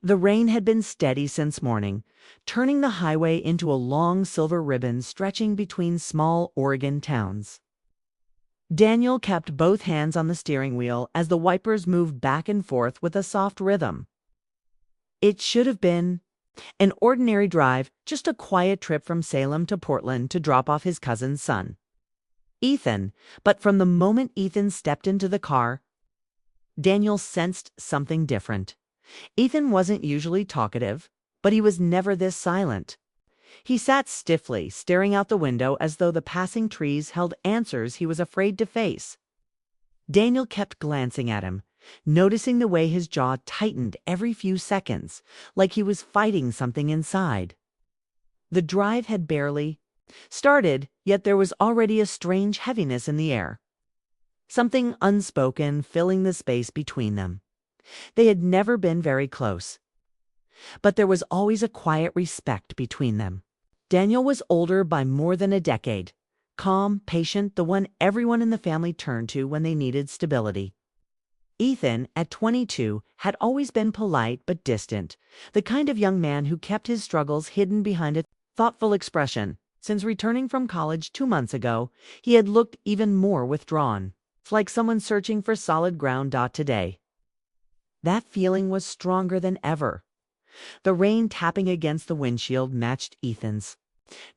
The rain had been steady since morning, turning the highway into a long silver ribbon stretching between small Oregon towns. Daniel kept both hands on the steering wheel as the wipers moved back and forth with a soft rhythm. It should have been an ordinary drive, just a quiet trip from Salem to Portland to drop off his cousin's son, Ethan, but from the moment Ethan stepped into the car, Daniel sensed something different. Ethan wasn't usually talkative, but he was never this silent. He sat stiffly, staring out the window as though the passing trees held answers he was afraid to face. Daniel kept glancing at him, noticing the way his jaw tightened every few seconds, like he was fighting something inside. The drive had barely started, yet there was already a strange heaviness in the air. Something unspoken filling the space between them. They had never been very close, but there was always a quiet respect between them. Daniel was older by more than a decade, calm, patient, the one everyone in the family turned to when they needed stability. Ethan, at 22, had always been polite but distant, the kind of young man who kept his struggles hidden behind a thoughtful expression. Since returning from college 2 months ago, he had looked even more withdrawn, like someone searching for solid ground. Today, that feeling was stronger than ever. The rain tapping against the windshield matched Ethan's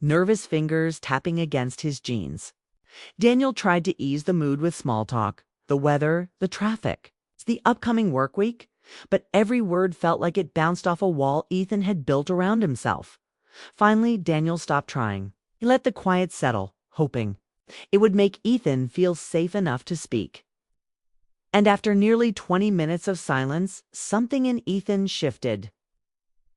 nervous fingers tapping against his jeans. Daniel tried to ease the mood with small talk, the weather, the traffic, the upcoming work week, but every word felt like it bounced off a wall Ethan had built around himself. Finally, Daniel stopped trying. He let the quiet settle, hoping it would make Ethan feel safe enough to speak. And after nearly 20 minutes of silence, something in Ethan shifted.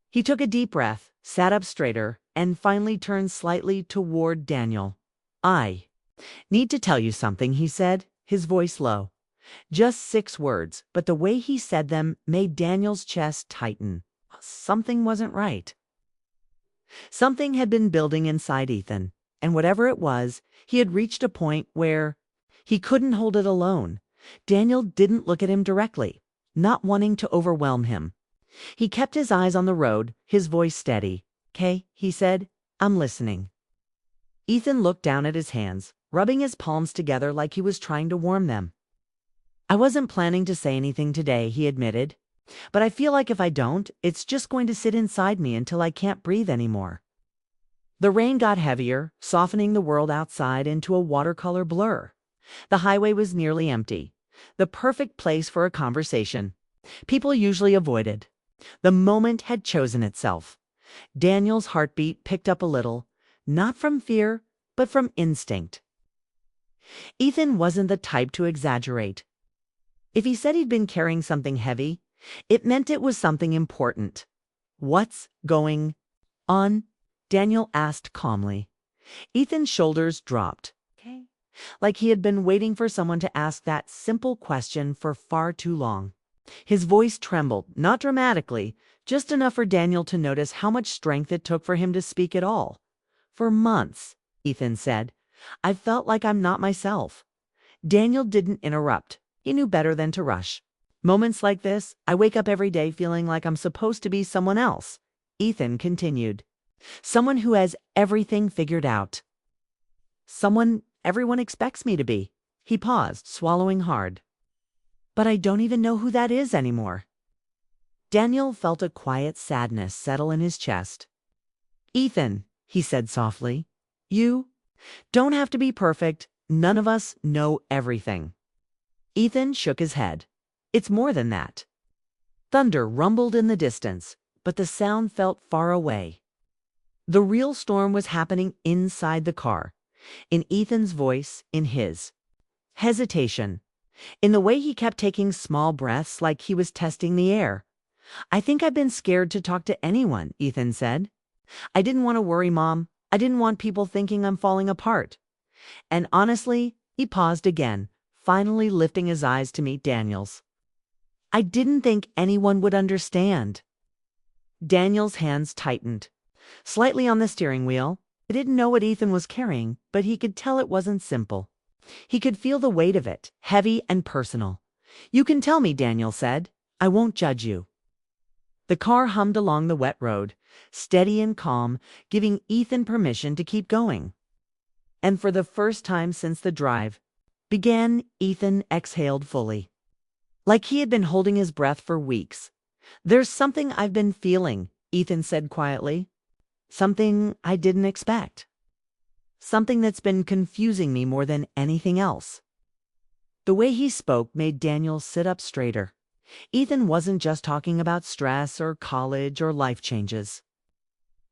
He took a deep breath, sat up straighter, and finally turned slightly toward Daniel. "I need to tell you something," he said, his voice low. Just 6 words, but the way he said them made Daniel's chest tighten. Something wasn't right. Something had been building inside Ethan, and whatever it was, he had reached a point where he couldn't hold it alone. Daniel didn't look at him directly, not wanting to overwhelm him. He kept his eyes on the road, his voice steady. "'Kay," he said, "I'm listening." Ethan looked down at his hands, rubbing his palms together like he was trying to warm them. "I wasn't planning to say anything today," he admitted. "But I feel like if I don't, it's just going to sit inside me until I can't breathe anymore." The rain got heavier, softening the world outside into a watercolor blur. The highway was nearly empty, the perfect place for a conversation people usually avoided. The moment had chosen itself. Daniel's heartbeat picked up a little, not from fear, but from instinct. Ethan wasn't the type to exaggerate. If he said he'd been carrying something heavy, it meant it was something important. "What's going on?" Daniel asked calmly. Ethan's shoulders dropped, like he had been waiting for someone to ask that simple question for far too long. His voice trembled, not dramatically, just enough for Daniel to notice how much strength it took for him to speak at all. "For months," Ethan said, "I've felt like I'm not myself." Daniel didn't interrupt. He knew better than to rush. "Moments like this, I wake up every day feeling like I'm supposed to be someone else," Ethan continued. "Someone who has everything figured out. Someone everyone expects me to be." He paused, swallowing hard. "But I don't even know who that is anymore." Daniel felt a quiet sadness settle in his chest. "Ethan," he said softly, "you don't have to be perfect. None of us know everything." Ethan shook his head. "It's more than that." Thunder rumbled in the distance, but the sound felt far away. The real storm was happening inside the car, in Ethan's voice, in his hesitation, in the way he kept taking small breaths like he was testing the air. "I think I've been scared to talk to anyone," Ethan said. "I didn't want to worry Mom. I didn't want people thinking I'm falling apart. And honestly," he paused again, finally lifting his eyes to meet Daniel's, "I didn't think anyone would understand." Daniel's hands tightened slightly on the steering wheel. He didn't know what Ethan was carrying, but he could tell it wasn't simple. He could feel the weight of it, heavy and personal. "You can tell me," Daniel said. "I won't judge you." The car hummed along the wet road, steady and calm, giving Ethan permission to keep going. And for the first time since the drive began, Ethan exhaled fully, like he had been holding his breath for weeks. "There's something I've been feeling," Ethan said quietly. "Something I didn't expect. Something that's been confusing me more than anything else." The way he spoke made Daniel sit up straighter. Ethan wasn't just talking about stress or college or life changes.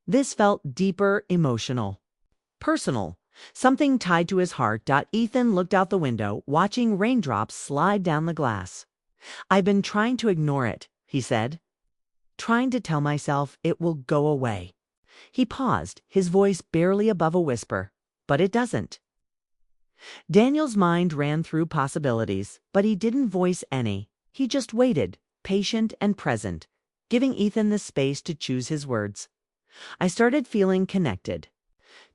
This felt deeper, emotional, personal, something tied to his heart. Ethan looked out the window, watching raindrops slide down the glass. "I've been trying to ignore it," he said. "Trying to tell myself it will go away." He paused, his voice barely above a whisper. "But it doesn't." Daniel's mind ran through possibilities, but he didn't voice any. He just waited, patient and present, giving Ethan the space to choose his words. "I started feeling connected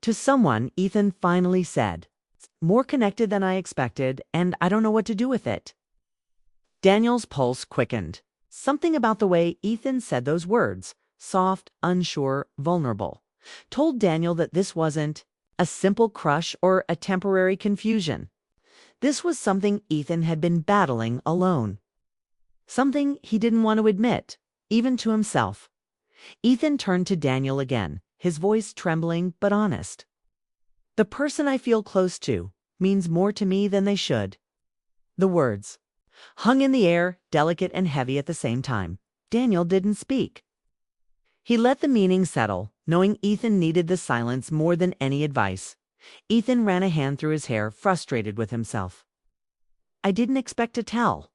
to someone," Ethan finally said. "More connected than I expected, and I don't know what to do with it." Daniel's pulse quickened. Something about the way Ethan said those words, soft, unsure, vulnerable, told Daniel that this wasn't a simple crush or a temporary confusion. This was something Ethan had been battling alone. Something he didn't want to admit, even to himself. Ethan turned to Daniel again, his voice trembling but honest. "The person I feel close to means more to me than they should." The words hung in the air, delicate and heavy at the same time. Daniel didn't speak. He let the meaning settle, knowing Ethan needed the silence more than any advice. Ethan ran a hand through his hair, frustrated with himself. "I didn't expect to tell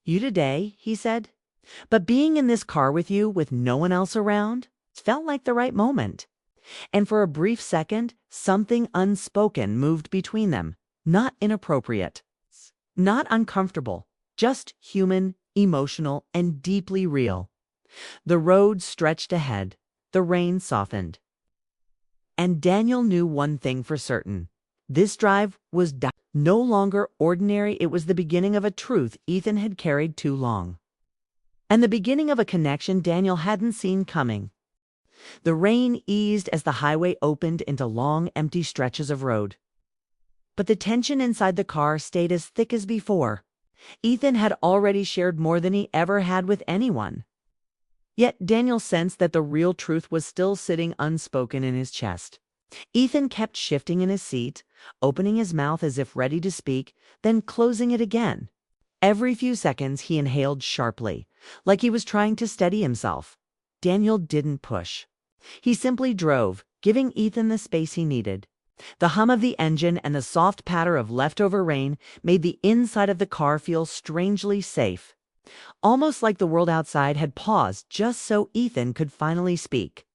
you today," he said. "But being in this car with you, with no one else around, felt like the right moment." And for a brief second, something unspoken moved between them. Not inappropriate, not uncomfortable, just human, emotional, and deeply real. The road stretched ahead. The rain softened. And Daniel knew one thing for certain. This drive was no longer ordinary. It was the beginning of a truth Ethan had carried too long. And the beginning of a connection Daniel hadn't seen coming. The rain eased as the highway opened into long, empty stretches of road. But the tension inside the car stayed as thick as before. Ethan had already shared more than he ever had with anyone. Yet Daniel sensed that the real truth was still sitting unspoken in his chest. Ethan kept shifting in his seat, opening his mouth as if ready to speak, then closing it again. Every few seconds he inhaled sharply, like he was trying to steady himself. Daniel didn't push. He simply drove, giving Ethan the space he needed. The hum of the engine and the soft patter of leftover rain made the inside of the car feel strangely safe. Almost like the world outside had paused just so Ethan could finally speak.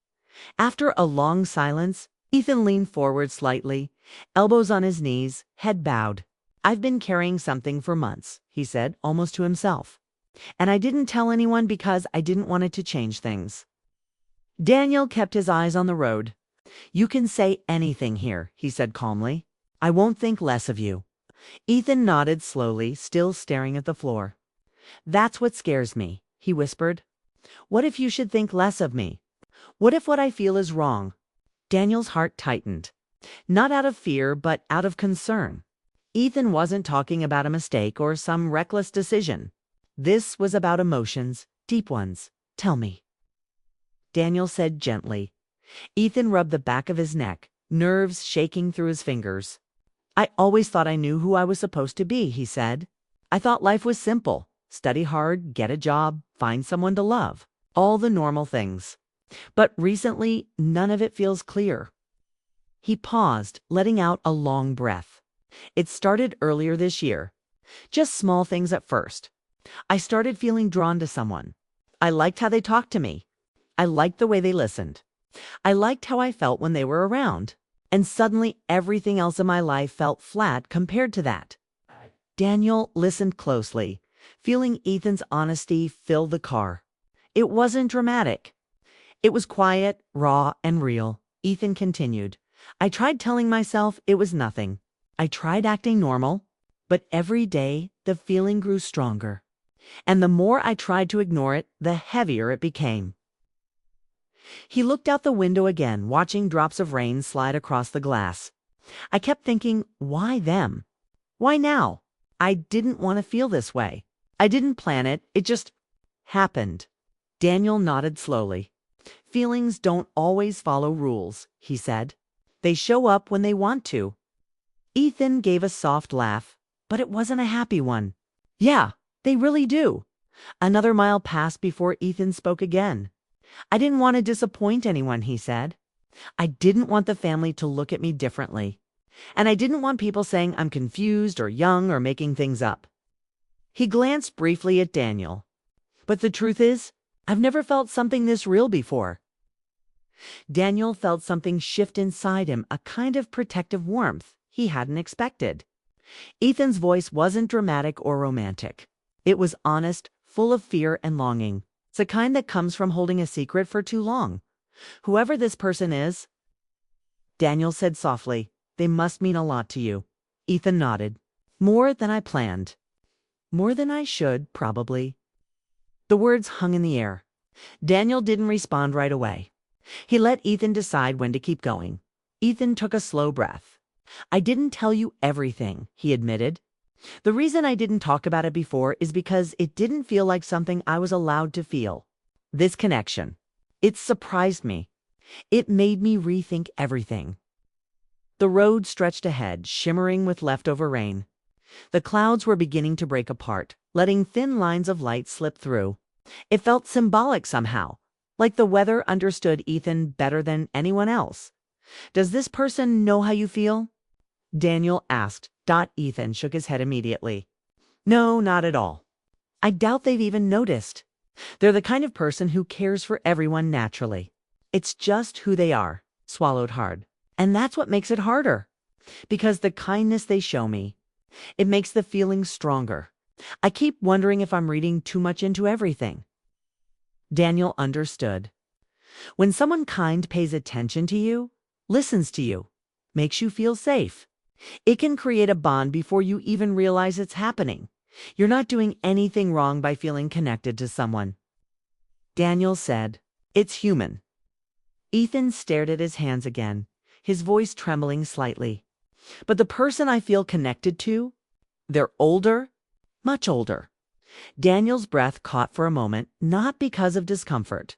After a long silence, Ethan leaned forward slightly, elbows on his knees, head bowed. "I've been carrying something for months," he said, almost to himself. "And I didn't tell anyone because I didn't want it to change things." Daniel kept his eyes on the road. "You can say anything here," he said calmly. "I won't think less of you." Ethan nodded slowly, still staring at the floor. "That's what scares me," he whispered. "What if you should think less of me? What if what I feel is wrong?" Daniel's heart tightened. Not out of fear, but out of concern. Ethan wasn't talking about a mistake or some reckless decision. This was about emotions, deep ones. "Tell me," Daniel said gently. Ethan rubbed the back of his neck, nerves shaking through his fingers. "I always thought I knew who I was supposed to be," he said. "I thought life was simple. Study hard, get a job, find someone to love. All the normal things. But recently, none of it feels clear." He paused, letting out a long breath. "It started earlier this year. Just small things at first. I started feeling drawn to someone. I liked how they talked to me. I liked the way they listened. I liked how I felt when they were around. And suddenly everything else in my life felt flat compared to that." Daniel listened closely, feeling Ethan's honesty fill the car. It wasn't dramatic. It was quiet, raw, and real. Ethan continued. "I tried telling myself it was nothing. I tried acting normal. But every day, the feeling grew stronger. And the more I tried to ignore it, the heavier it became. He looked out the window again, watching drops of rain slide across the glass. I kept thinking, why them? Why now? I didn't want to feel this way. I didn't plan it, it just happened. Daniel nodded slowly. Feelings don't always follow rules, he said. They show up when they want to. Ethan gave a soft laugh, but it wasn't a happy one. Yeah, they really do. Another mile passed before Ethan spoke again. I didn't want to disappoint anyone, he said. I didn't want the family to look at me differently. And I didn't want people saying I'm confused or young or making things up. He glanced briefly at Daniel. But the truth is, I've never felt something this real before. Daniel felt something shift inside him, a kind of protective warmth he hadn't expected. Ethan's voice wasn't dramatic or romantic. It was honest, full of fear and longing. It's the kind that comes from holding a secret for too long. Whoever this person is, Daniel said softly, they must mean a lot to you. Ethan nodded. More than I planned. More than I should, probably. The words hung in the air. Daniel didn't respond right away. He let Ethan decide when to keep going. Ethan took a slow breath. I didn't tell you everything, he admitted. The reason I didn't talk about it before is because it didn't feel like something I was allowed to feel. This connection. It surprised me. It made me rethink everything. The road stretched ahead, shimmering with leftover rain. The clouds were beginning to break apart, letting thin lines of light slip through. It felt symbolic somehow, like the weather understood Ethan better than anyone else. Does this person know how you feel? Daniel asked. Ethan shook his head immediately. No, not at all. I doubt they've even noticed. They're the kind of person who cares for everyone naturally. It's just who they are, swallowed hard. And that's what makes it harder. Because the kindness they show me, it makes the feeling stronger. I keep wondering if I'm reading too much into everything. Daniel understood. When someone kind pays attention to you, listens to you, makes you feel safe, it can create a bond before you even realize it's happening. You're not doing anything wrong by feeling connected to someone. Daniel said, it's human. Ethan stared at his hands again, his voice trembling slightly. But the person I feel connected to, they're older, much older. Daniel's breath caught for a moment, not because of discomfort,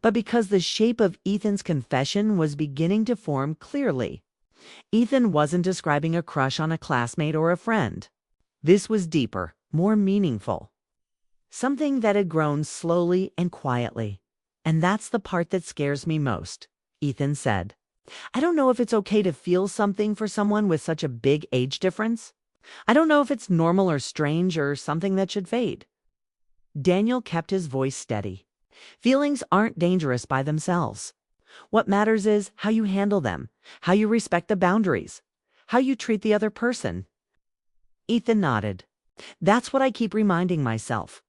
but because the shape of Ethan's confession was beginning to form clearly. Ethan wasn't describing a crush on a classmate or a friend. This was deeper, more meaningful. Something that had grown slowly and quietly. And that's the part that scares me most, Ethan said. I don't know if it's okay to feel something for someone with such a big age difference. I don't know if it's normal or strange or something that should fade. Daniel kept his voice steady. Feelings aren't dangerous by themselves. What matters is how you handle them, how you respect the boundaries, how you treat the other person. Ethan nodded. That's what I keep reminding myself.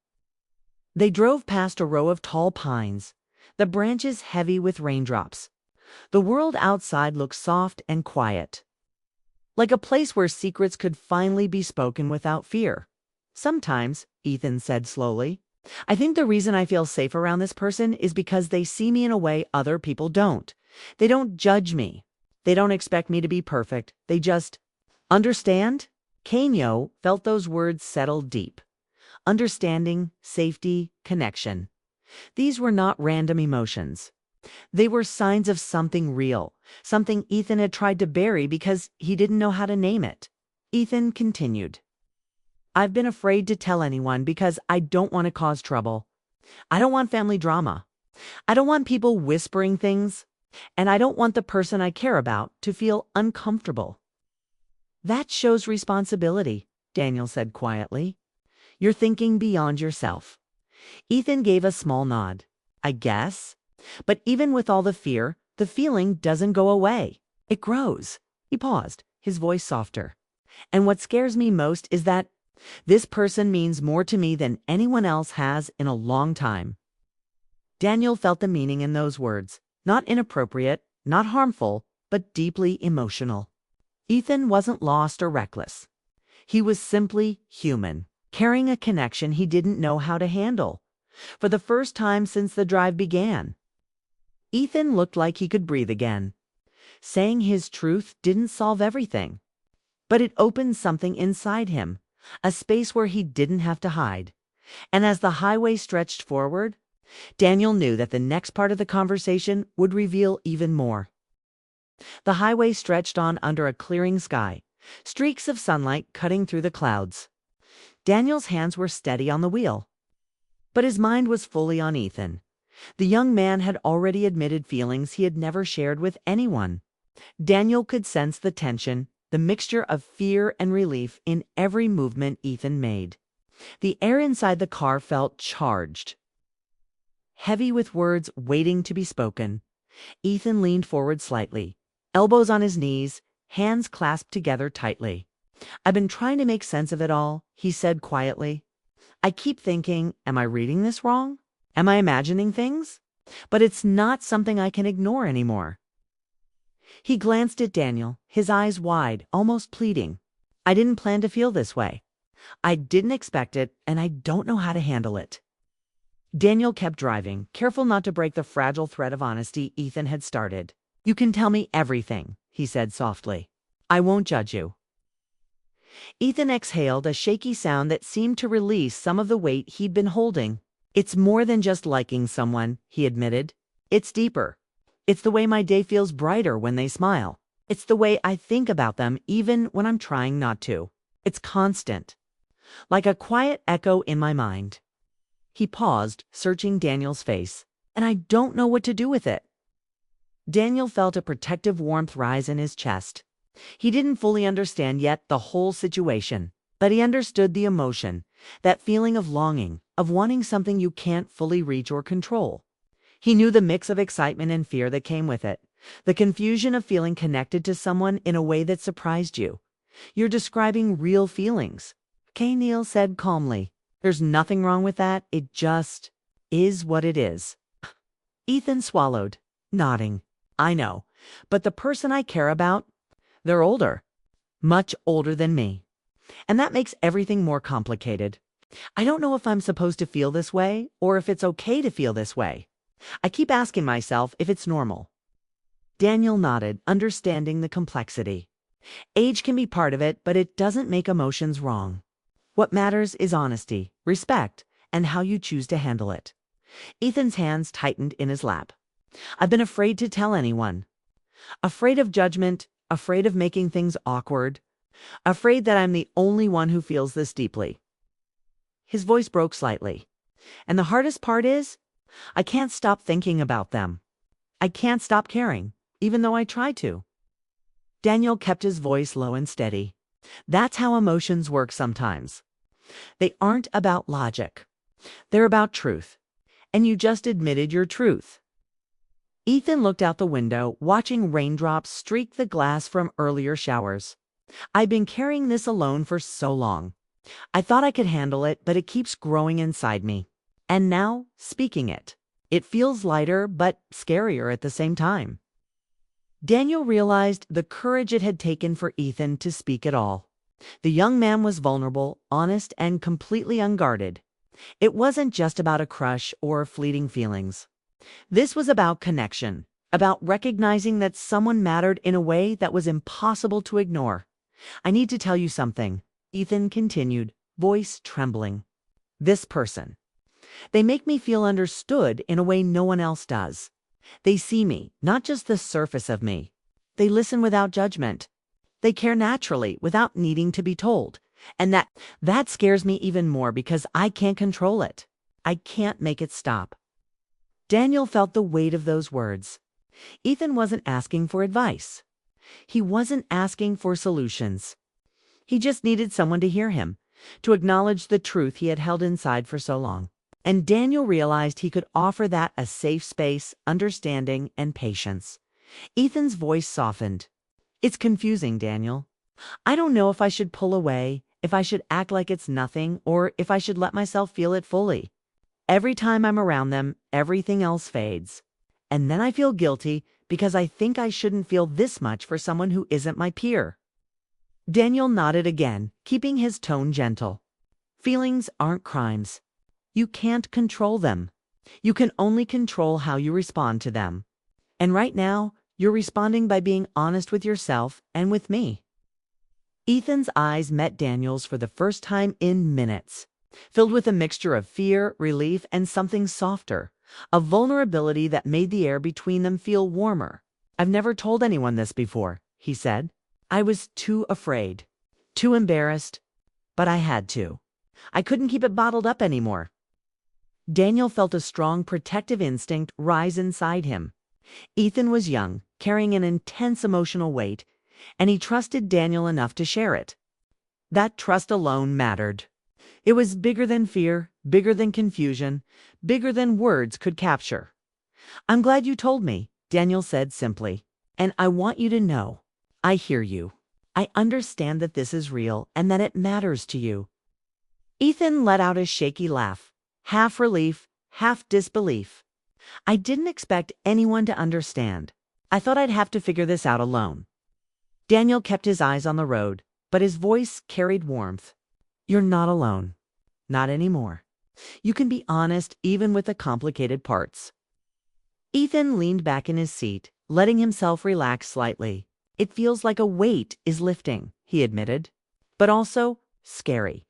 They drove past a row of tall pines, the branches heavy with raindrops. The world outside looked soft and quiet, like a place where secrets could finally be spoken without fear. Sometimes, Ethan said slowly, I think the reason I feel safe around this person is because they see me in a way other people don't. They don't judge me. They don't expect me to be perfect. They just understand. Kanyo felt those words settle deep. Understanding, safety, connection. These were not random emotions. They were signs of something real, something Ethan had tried to bury because he didn't know how to name it. Ethan continued. I've been afraid to tell anyone because I don't want to cause trouble. I don't want family drama. I don't want people whispering things, and I don't want the person I care about to feel uncomfortable. That shows responsibility, Daniel said quietly. You're thinking beyond yourself. Ethan gave a small nod. I guess. But even with all the fear, the feeling doesn't go away. It grows. He paused, his voice softer. And what scares me most is that this person means more to me than anyone else has in a long time. Daniel felt the meaning in those words. Not inappropriate, not harmful, but deeply emotional. Ethan wasn't lost or reckless. He was simply human, carrying a connection he didn't know how to handle, for the first time since the drive began. Ethan looked like he could breathe again. Saying his truth didn't solve everything, but it opened something inside him, a space where he didn't have to hide. And as the highway stretched forward, Daniel knew that the next part of the conversation would reveal even more. The highway stretched on under a clearing sky, streaks of sunlight cutting through the clouds. Daniel's hands were steady on the wheel, but his mind was fully on Ethan. The young man had already admitted feelings he had never shared with anyone. Daniel could sense the tension, the mixture of fear and relief in every movement Ethan made. The air inside the car felt charged, heavy with words waiting to be spoken. Ethan leaned forward slightly, elbows on his knees, hands clasped together tightly. "I've been trying to make sense of it all," he said quietly. "I keep thinking, am I reading this wrong? Am I imagining things? But it's not something I can ignore anymore." He glanced at Daniel, his eyes wide, almost pleading. "I didn't plan to feel this way. I didn't expect it, and I don't know how to handle it." Daniel kept driving, careful not to break the fragile thread of honesty Ethan had started. "You can tell me everything," he said softly. "I won't judge you." Ethan exhaled a shaky sound that seemed to release some of the weight he'd been holding. "It's more than just liking someone," he admitted. "It's deeper. It's the way my day feels brighter when they smile. It's the way I think about them even when I'm trying not to. It's constant, like a quiet echo in my mind." He paused, searching Daniel's face. "And I don't know what to do with it." Daniel felt a protective warmth rise in his chest. He didn't fully understand yet the whole situation, but he understood the emotion, that feeling of longing, of wanting something you can't fully reach or control. He knew the mix of excitement and fear that came with it, the confusion of feeling connected to someone in a way that surprised you. "You're describing real feelings," Kay Neal said calmly. "There's nothing wrong with that. It just is what it is." Ethan swallowed, nodding. "I know, but the person I care about, they're older, much older than me. And that makes everything more complicated. I don't know if I'm supposed to feel this way or if it's okay to feel this way. I keep asking myself if it's normal." Daniel nodded, understanding the complexity. Age can be part of it, but it doesn't make emotions wrong. What matters is honesty, respect, and how you choose to handle it. Ethan's hands tightened in his lap. "I've been afraid to tell anyone. Afraid of judgment, afraid of making things awkward, afraid that I'm the only one who feels this deeply." His voice broke slightly. "And the hardest part is, I can't stop thinking about them. I can't stop caring, even though I try to." Daniel kept his voice low and steady. "That's how emotions work sometimes. They aren't about logic. They're about truth. And you just admitted your truth." Ethan looked out the window, watching raindrops streak the glass from earlier showers. "I've been carrying this alone for so long. I thought I could handle it, but it keeps growing inside me. And now, speaking it, it feels lighter but scarier at the same time." Daniel realized the courage it had taken for Ethan to speak at all. The young man was vulnerable, honest, and completely unguarded. It wasn't just about a crush or fleeting feelings. This was about connection, about recognizing that someone mattered in a way that was impossible to ignore. "I need to tell you something," Ethan continued, voice trembling. "This person. They make me feel understood in a way no one else does. They see me, not just the surface of me. They listen without judgment. They care naturally without needing to be told. And that scares me even more because I can't control it. I can't make it stop." Daniel felt the weight of those words. Ethan wasn't asking for advice. He wasn't asking for solutions. He just needed someone to hear him, to acknowledge the truth he had held inside for so long. And Daniel realized he could offer that a safe space, understanding, and patience. Ethan's voice softened. "It's confusing, Daniel. I don't know if I should pull away, if I should act like it's nothing, or if I should let myself feel it fully. Every time I'm around them, everything else fades. And then I feel guilty because I think I shouldn't feel this much for someone who isn't my peer." Daniel nodded again, keeping his tone gentle. Feelings aren't crimes. You can't control them. You can only control how you respond to them. And right now, you're responding by being honest with yourself and with me." Ethan's eyes met Daniel's for the first time in minutes, filled with a mixture of fear, relief, and something softer, a vulnerability that made the air between them feel warmer. "I've never told anyone this before," he said. "I was too afraid, too embarrassed, but I had to. I couldn't keep it bottled up anymore." Daniel felt a strong protective instinct rise inside him. Ethan was young, carrying an intense emotional weight, and he trusted Daniel enough to share it. That trust alone mattered. It was bigger than fear, bigger than confusion, bigger than words could capture. "I'm glad you told me," Daniel said simply. "And I want you to know, I hear you. I understand that this is real and that it matters to you." Ethan let out a shaky laugh, half relief, half disbelief. "I didn't expect anyone to understand. I thought I'd have to figure this out alone." Daniel kept his eyes on the road, but his voice carried warmth. "You're not alone. Not anymore. You can be honest even with the complicated parts." Ethan leaned back in his seat, letting himself relax slightly. "It feels like a weight is lifting," he admitted, "but also scary,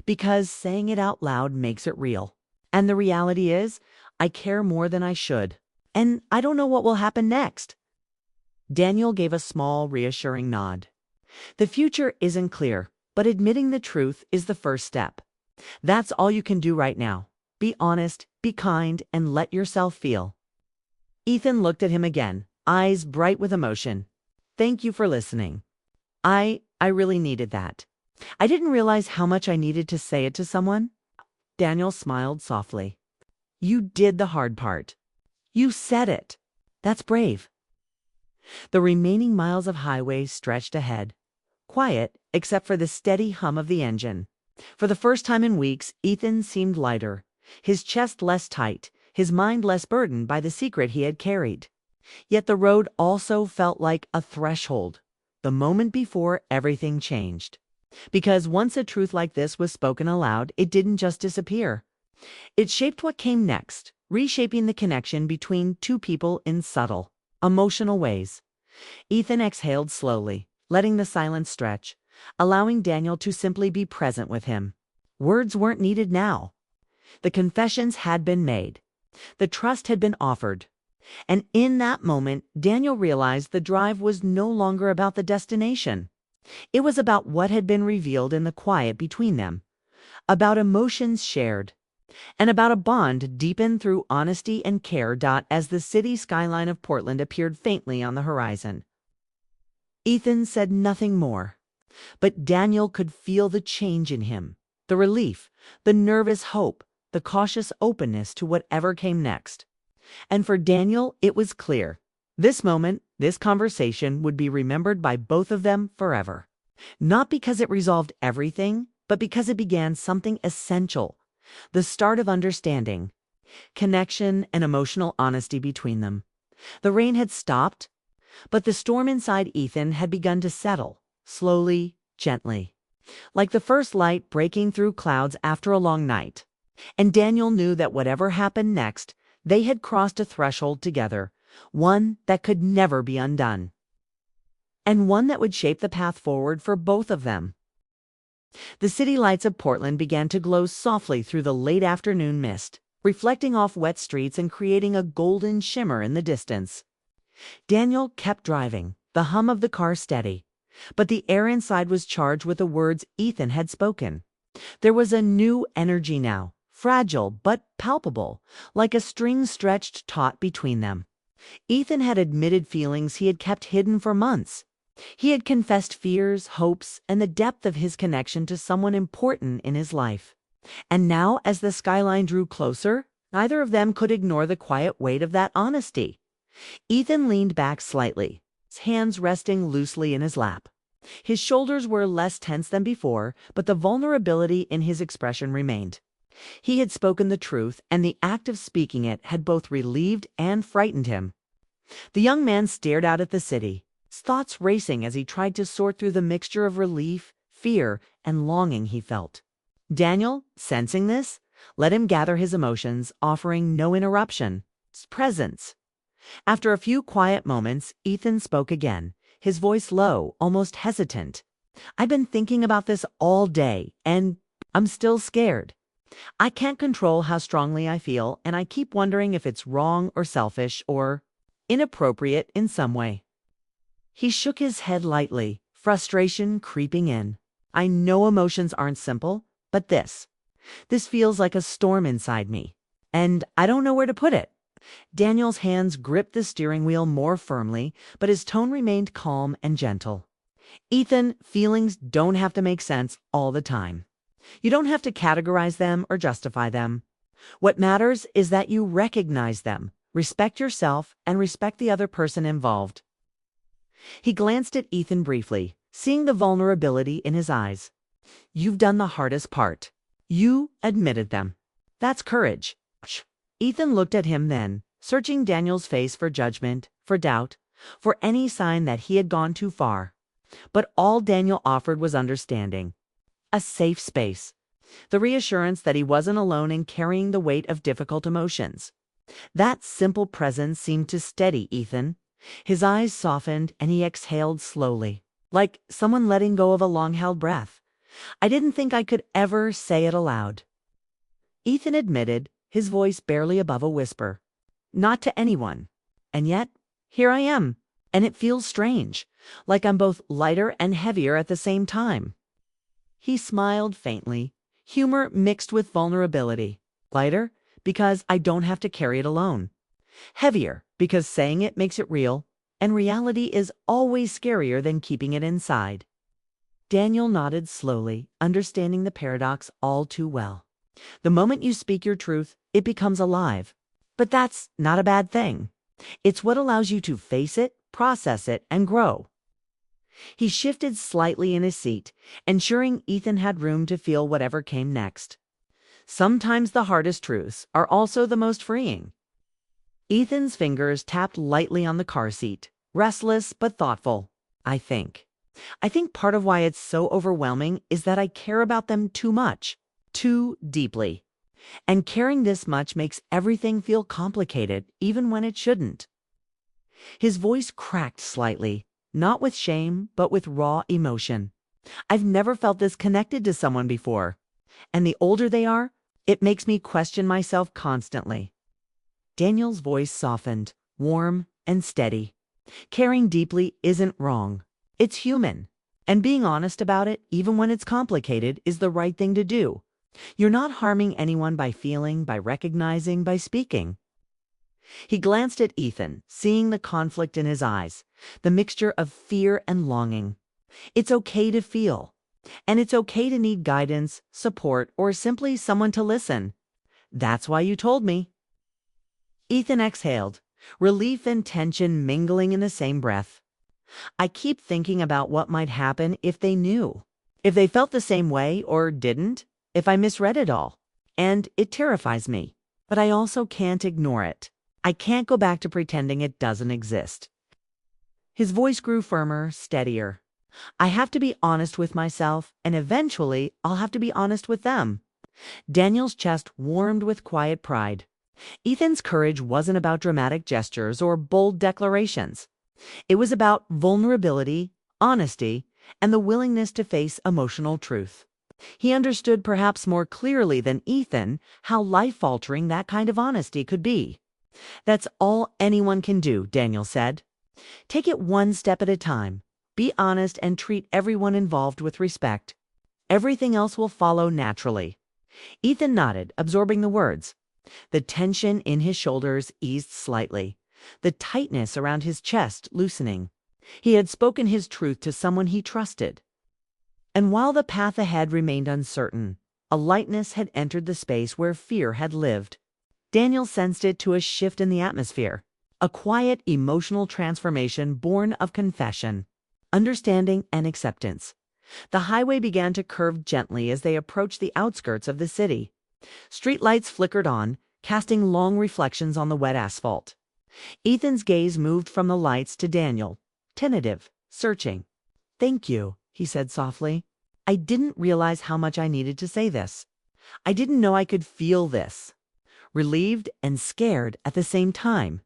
because saying it out loud makes it real. And the reality is, I care more than I should, and I don't know what will happen next." Daniel gave a small, reassuring nod. "The future isn't clear, but admitting the truth is the first step. That's all you can do right now. Be honest, be kind, and let yourself feel." Ethan looked at him again, eyes bright with emotion. "Thank you for listening. I really needed that. I didn't realize how much I needed to say it to someone." Daniel smiled softly. "You did the hard part. You said it. That's brave." The remaining miles of highway stretched ahead, quiet except for the steady hum of the engine. For the first time in weeks, Ethan seemed lighter, his chest less tight, his mind less burdened by the secret he had carried. Yet the road also felt like a threshold, the moment before everything changed. Because once a truth like this was spoken aloud, it didn't just disappear. It shaped what came next, reshaping the connection between two people in subtle, emotional ways. Ethan exhaled slowly, letting the silence stretch, allowing Daniel to simply be present with him. Words weren't needed now. The confessions had been made. The trust had been offered. And in that moment, Daniel realized the drive was no longer about the destination. It was about what had been revealed in the quiet between them, about emotions shared, and about a bond deepened through honesty and care. As the city skyline of Portland appeared faintly on the horizon, Ethan said nothing more, but Daniel could feel the change in him, the relief, the nervous hope, the cautious openness to whatever came next. And for Daniel, it was clear. This moment, this conversation would be remembered by both of them forever. Not because it resolved everything, but because it began something essential, the start of understanding, connection, and emotional honesty between them. The rain had stopped, but the storm inside Ethan had begun to settle, slowly, gently, like the first light breaking through clouds after a long night. And Daniel knew that whatever happened next, they had crossed a threshold together, one that could never be undone, and one that would shape the path forward for both of them. The city lights of Portland began to glow softly through the late afternoon mist, reflecting off wet streets and creating a golden shimmer in the distance. Daniel kept driving, the hum of the car steady, but the air inside was charged with the words Ethan had spoken. There was a new energy now, fragile but palpable, like a string stretched taut between them. Ethan had admitted feelings he had kept hidden for months. He had confessed fears, hopes, and the depth of his connection to someone important in his life. And now, as the skyline drew closer, neither of them could ignore the quiet weight of that honesty. Ethan leaned back slightly, his hands resting loosely in his lap. His shoulders were less tense than before, but the vulnerability in his expression remained. He had spoken the truth, and the act of speaking it had both relieved and frightened him. The young man stared out at the city, his thoughts racing as he tried to sort through the mixture of relief, fear, and longing he felt. Daniel, sensing this, let him gather his emotions, offering no interruption. Presence. After a few quiet moments, Ethan spoke again, his voice low, almost hesitant. I've been thinking about this all day, and I'm still scared. I can't control how strongly I feel, and I keep wondering if it's wrong or selfish or inappropriate in some way. He shook his head lightly, frustration creeping in. I know emotions aren't simple, but this feels like a storm inside me, and I don't know where to put it. Daniel's hands gripped the steering wheel more firmly, but his tone remained calm and gentle. Ethan, feelings don't have to make sense all the time. You don't have to categorize them or justify them. What matters is that you recognize them, respect yourself, and respect the other person involved. He glanced at Ethan briefly, seeing the vulnerability in his eyes. You've done the hardest part. You admitted them. That's courage. Ethan looked at him then, searching Daniel's face for judgment, for doubt, for any sign that he had gone too far. But all Daniel offered was understanding. A safe space. The reassurance that he wasn't alone in carrying the weight of difficult emotions. That simple presence seemed to steady Ethan. His eyes softened and he exhaled slowly, like someone letting go of a long-held breath. I didn't think I could ever say it aloud. Ethan admitted, his voice barely above a whisper. Not to anyone. And yet, here I am, and it feels strange, like I'm both lighter and heavier at the same time. He smiled faintly, humor mixed with vulnerability. Lighter, because I don't have to carry it alone. Heavier, because saying it makes it real, and reality is always scarier than keeping it inside. Daniel nodded slowly, understanding the paradox all too well. The moment you speak your truth, it becomes alive. But that's not a bad thing. It's what allows you to face it, process it, and grow. He shifted slightly in his seat, ensuring Ethan had room to feel whatever came next. Sometimes the hardest truths are also the most freeing. Ethan's fingers tapped lightly on the car seat, restless but thoughtful. I think part of why it's so overwhelming is that I care about them too much, too deeply. And caring this much makes everything feel complicated, even when it shouldn't. His voice cracked slightly, not with shame, but with raw emotion. I've never felt this connected to someone before. And the older they are, it makes me question myself constantly. Daniel's voice softened, warm and steady. Caring deeply isn't wrong. It's human. And being honest about it, even when it's complicated, is the right thing to do. You're not harming anyone by feeling, by recognizing, by speaking. He glanced at Ethan, seeing the conflict in his eyes, the mixture of fear and longing. It's okay to feel. And it's okay to need guidance, support, or simply someone to listen. That's why you told me. Ethan exhaled, relief and tension mingling in the same breath. I keep thinking about what might happen if they knew. If they felt the same way or didn't. If I misread it all. And it terrifies me. But I also can't ignore it. I can't go back to pretending it doesn't exist. His voice grew firmer, steadier. I have to be honest with myself, and eventually I'll have to be honest with them. Daniel's chest warmed with quiet pride. Ethan's courage wasn't about dramatic gestures or bold declarations. It was about vulnerability, honesty, and the willingness to face emotional truth. He understood perhaps more clearly than Ethan how life-altering that kind of honesty could be. That's all anyone can do, Daniel said. Take it one step at a time. Be honest and treat everyone involved with respect. Everything else will follow naturally. Ethan nodded, absorbing the words. The tension in his shoulders eased slightly, the tightness around his chest loosening. He had spoken his truth to someone he trusted. And while the path ahead remained uncertain, a lightness had entered the space where fear had lived. Daniel sensed it to a shift in the atmosphere, a quiet emotional transformation born of confession, understanding, and acceptance. The highway began to curve gently as they approached the outskirts of the city. Streetlights flickered on, casting long reflections on the wet asphalt. Ethan's gaze moved from the lights to Daniel, tentative, searching. "Thank you," he said softly. I didn't realize how much I needed to say this. I didn't know I could feel this. Relieved and scared at the same time.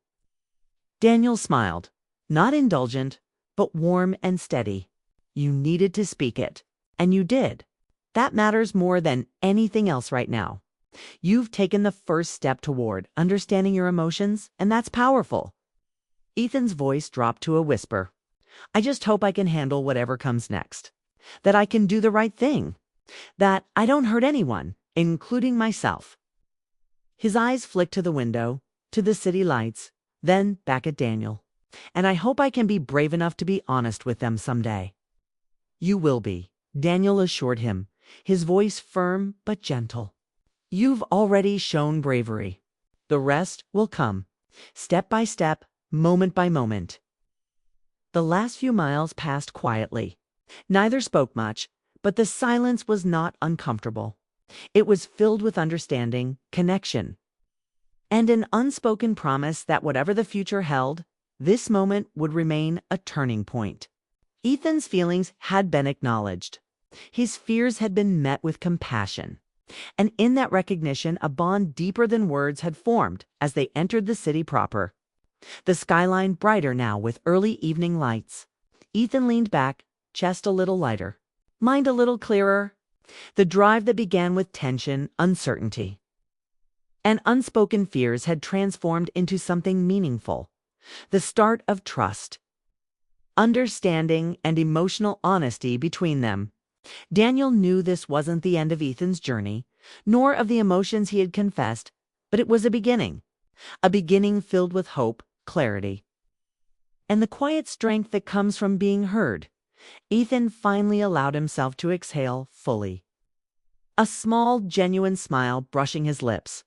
Daniel smiled, not indulgent, but warm and steady. You needed to speak it, and you did. That matters more than anything else right now. You've taken the first step toward understanding your emotions, and that's powerful. Ethan's voice dropped to a whisper. I just hope I can handle whatever comes next. That I can do the right thing. That I don't hurt anyone, including myself. His eyes flicked to the window, to the city lights, then back at Daniel. And I hope I can be brave enough to be honest with them someday. You will be, Daniel assured him, his voice firm but gentle. You've already shown bravery. The rest will come, step by step, moment by moment. The last few miles passed quietly. Neither spoke much, but the silence was not uncomfortable. It was filled with understanding, connection, and an unspoken promise that whatever the future held, this moment would remain a turning point. Ethan's feelings had been acknowledged. His fears had been met with compassion. And in that recognition, a bond deeper than words had formed as they entered the city proper. The skyline brighter now with early evening lights. Ethan leaned back, chest a little lighter, mind a little clearer. The drive that began with tension, uncertainty, and unspoken fears had transformed into something meaningful. The start of trust, understanding, and emotional honesty between them. Daniel knew this wasn't the end of Ethan's journey, nor of the emotions he had confessed, but it was a beginning filled with hope, clarity, and the quiet strength that comes from being heard. Ethan finally allowed himself to exhale fully. A small, genuine smile brushing his lips.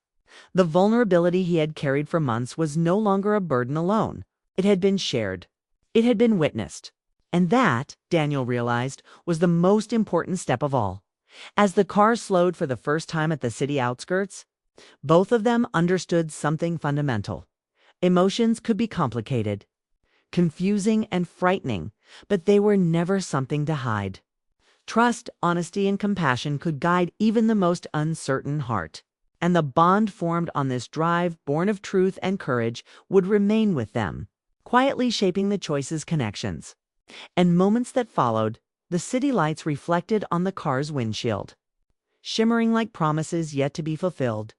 The vulnerability he had carried for months was no longer a burden alone. It had been shared. It had been witnessed. And that, Daniel realized, was the most important step of all. As the car slowed for the first time at the city outskirts, both of them understood something fundamental. Emotions could be complicated, confusing and frightening, but they were never something to hide. Trust, honesty, and compassion could guide even the most uncertain heart. And the bond formed on this drive, born of truth and courage, would remain with them, quietly shaping the choices, connections, and moments that followed. The city lights reflected on the car's windshield, shimmering like promises yet to be fulfilled.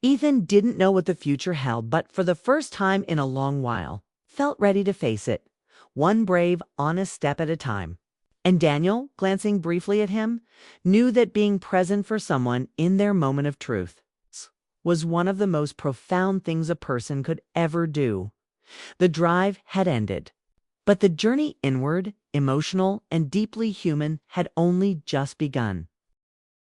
Ethan didn't know what the future held, but for the first time in a long while, felt ready to face it, one brave, honest step at a time. And Daniel, glancing briefly at him, knew that being present for someone in their moment of truth was one of the most profound things a person could ever do. The drive had ended, but the journey inward, emotional and deeply human, had only just begun.